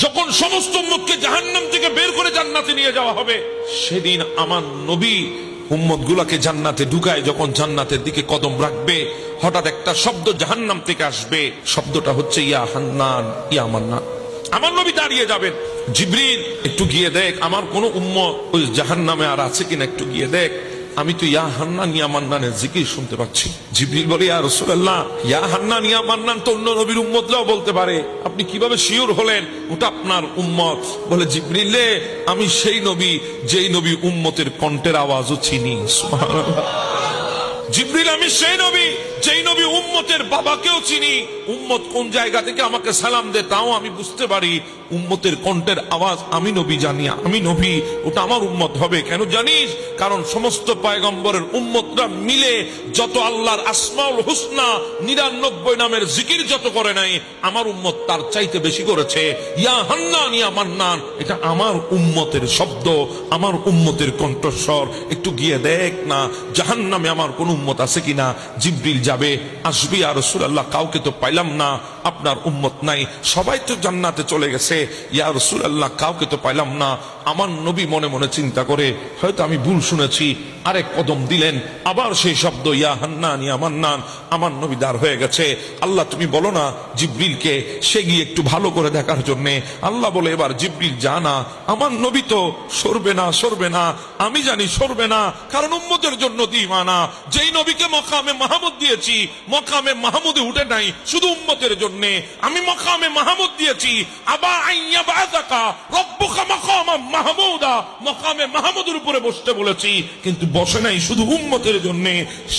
যখন সমস্ত উম্মতকে জাহান্নাম থেকে বের করে জান্নাতে নিয়ে যাওয়া হবে, সেদিন আমার নবী উম্মত গুলাকে জান্নাতে ঢুকায় যখন জান্নাতের দিকে কদম রাখবে, হঠাৎ একটা শব্দ জাহান্নাম থেকে আসবে। শব্দটা হচ্ছে ইয়া হান্নান, ইয়া মান্নান। আমার নবী দাঁড়িয়ে যাবেন, জিবরিল একটু গিয়ে দেখ আমার কোন উম্মত ওই জাহান্নামে আর আছে কিনা, একটু গিয়ে দেখ, আমি তো ইয়া হান্নান ইয়া মান্নানের জিকির শুনতে পাচ্ছি। জিবরিল বলে ইয়া রাসূলুল্লাহ, ইয়া হান্নান ইয়া মান্নান তো অন্য নবীর উম্মতরাও বলতে পারে, আপনি কিভাবে শিওর হলেন ওটা আপনার উম্মত? বলে জিবরিল, আমি সেই নবী যেই নবী উম্মতের কণ্ঠের আওয়াজও চিনি। সুবহানাল্লাহ। জিবরিল, আমি সেই নবী যেই নবী উম্মতের বাবাকেও চিনি। উম্মত কোন জায়গা থেকে আমাকে সালাম দে তাও আমি বুঝতে পারি। উম্মতের কণ্ঠের আওয়াজ আমি নবী জানি, আমি নবী, ওটা আমার উম্মত হবে। কেন জানিস? কারণ সমস্ত পয়গম্বরের উম্মতরা মিলে যত আল্লাহর আসমাউল হুসনা 99 নামের জিকির যত করে নাই, আমার উম্মত তার চাইতে বেশি করেছে। ইয়া হান্নান ইয়া মান্নান, এটা আমার উম্মতের শব্দ, আমার উম্মতের কণ্ঠস্বর। একটু গিয়ে দেখ না জাহান্নামে আমার কোন উম্মত আছে কিনা। জিবরিল যাবে, আসবি, ইয়া রাসূলুল্লাহ কাউকে তো পাইলাম না, আপনার উম্মত নাই, সবাই তো জান্নাতে চলে গেছে। ইয়া রাসূলুল্লাহ কাউকে তো পাইলাম না। আমার নবী মনে মনে চিন্তা করে হয়তো আমি ভুল শুনেছি, আরেক কদম দিলেন, আবার সেই শব্দ ইয়া হান্নান ইয়া মান্নান। আমার নবী দাঁড় হয়ে গেছে। আল্লাহ তুমি বলো না জিবরিলকে সে গিয়ে একটু ভালো করে দেখার জন্য। আল্লাহ বলে এবার জিবরিল জানা, আমার নবী তো সরবে না, সরবে না, আমি জানি সরবে না, কারণ উম্মতের জন্য দিওয়ানা। যেই নবীকে মাকামে মাহমুদ দিয়েছি, মাকামে মাহমুদে উঠে নাই শুধু উম্মতের জন্য। আমি মাকামে মাহমুদ দিয়েছি, আবা আইয়া বাযাকা রব্বুকা মাকামা মাহমুদা, মাকামে মাহমুদের উপরে বসতে বলেছি, কিন্তু বসে নাই শুধু উম্মতের জন্য।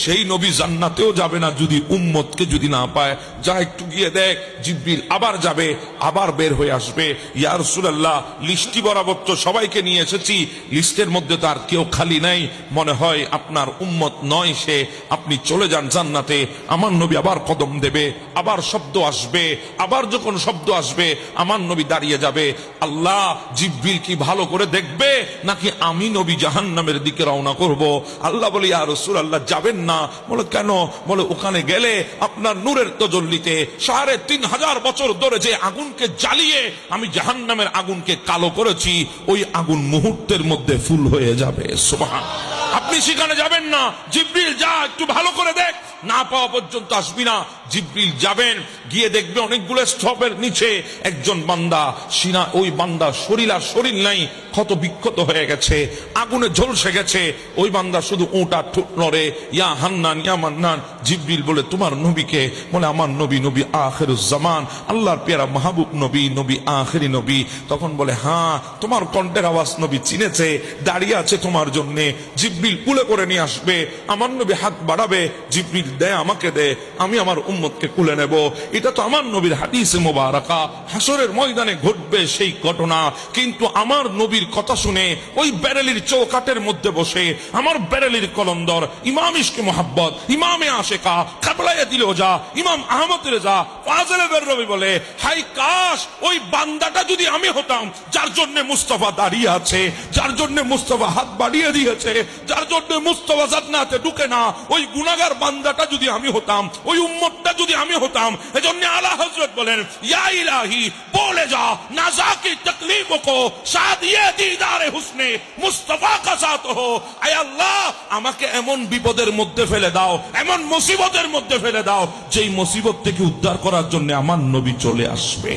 সেই নবী জান্নাতেও যাবে না যদি উম্মতকে যদি না পায়। যা একটু গিয়ে দেখ। জিবরিল আবার যাবে, আবার বের হয়ে আসবে। ইয়া রাসূলুল্লাহ, লিস্টি বরাবর তো সবাইকে নিয়ে এসেছি, লিস্টের মধ্যে তো আর কেউ খালি নাই, মনে হয় আপনার উম্মত নয় সে, আপনি চলে যান জান্নাতে। আমার নবী আবার কদম দেবে, আবার শব্দ আসবে, আবার যখন শব্দ আসবে আমার নবী দাঁড়িয়ে যাবে। আল্লাহ জিবরিল কি ভালো করে দেখবে নাকি আমি নবী জাহান্নামের দিকে রওনা করব? আল্লাহ বলে ইয়া রাসূলুল্লাহ যাবেন না। বলে কেন? বলে ওখানে গেলে আপনার নূরের তাজাল্লিতে 3500 বছর ধরে যে আগুনকে জ্বালিয়ে আমি জাহান্নামের আগুনকে কালো করেছি, ওই আগুন মুহূর্তের মধ্যে ফুল হয়ে যাবে। সুবহানাল্লাহ। আপনি সেখানে যাবেন না। জিবরিল যা একটু ভালো করে দেখ, না পাওয়া পর্যন্ত আসবি না। জিবরিল যাবেন, গিয়ে দেখবে অনেকগুলো স্তূপের নিচে একজন বান্দা, সিনা ওই বান্দা শরীর আর শরীর নাই, ক্ষত বিক্ষত হয়ে গেছে, আগুনে ঝলসে গেছে। ওই বান্দা শুধু ওটা ঠোঁট নড়ে, ইয়া হান্নান ইয়া মান্নান। জিবরিল বলে তোমার নবীকে? বলে আমার নবী, নবী আখিরুজ জামান, আল্লাহর পেয়ারা মাহবুব নবী, নবী আখিরি নবী। তখন বলে হ্যাঁ, তোমার কণ্ঠের আওয়াজ নবী চিনেছে, দাঁড়িয়ে আছে তোমার জন্য। জিবরিল কুলে করে নিয়ে আসবে, আমার নবী হাত বাড়াবে, জিবরিল দে আমাকে দে, আমি আমার উম্মতকে কুলে নেব। এটা তো আমার নবীর হাদিসে মোবারকা, হাসরের ময়দানে ঘটবে সেই ঘটনা। কিন্তু আমার নবীর কথা শুনে ওই বেরেলির চৌকাটের মধ্যে বসে আমার বেরেলির কলন্দর ইমাম ইশকে মোহাব্বত, ইমামে আশেকা, কাবলায়ে দিলওজা, ইমাম আহমদ রেজা ফাজলে বেররবি বলে, হাই কাশ ওই বান্দাটা যদি আমি হতাম যার জন্য মুস্তাফা দাঁড়িয়ে আছে, যার জন্য মুস্তাফা হাত বাড়িয়ে দিয়েছে, যার জন্য মুস্তাফা জান্নাতে ঢুকে না, ওই গুনাহগার বান্দাটা যদি আমি হতাম, ওই উম্মতটা যদি আমি হতাম। এজন্য আলা হযরত বলেন, ইয়া ইলাহি বলে যা নাজা কি তকলিফ কো শাদিয়ে দিদারে হুসনে মুস্তাফা কা সাথ হো। আয় আল্লাহ, আমাকে এমন বিপদের মধ্যে ফেলে দাও, এমন মুসিবতের মধ্যে ফেলে দাও, যেই মুসিবত থেকে উদ্ধার করার জন্য আমার নবী চলে আসবে।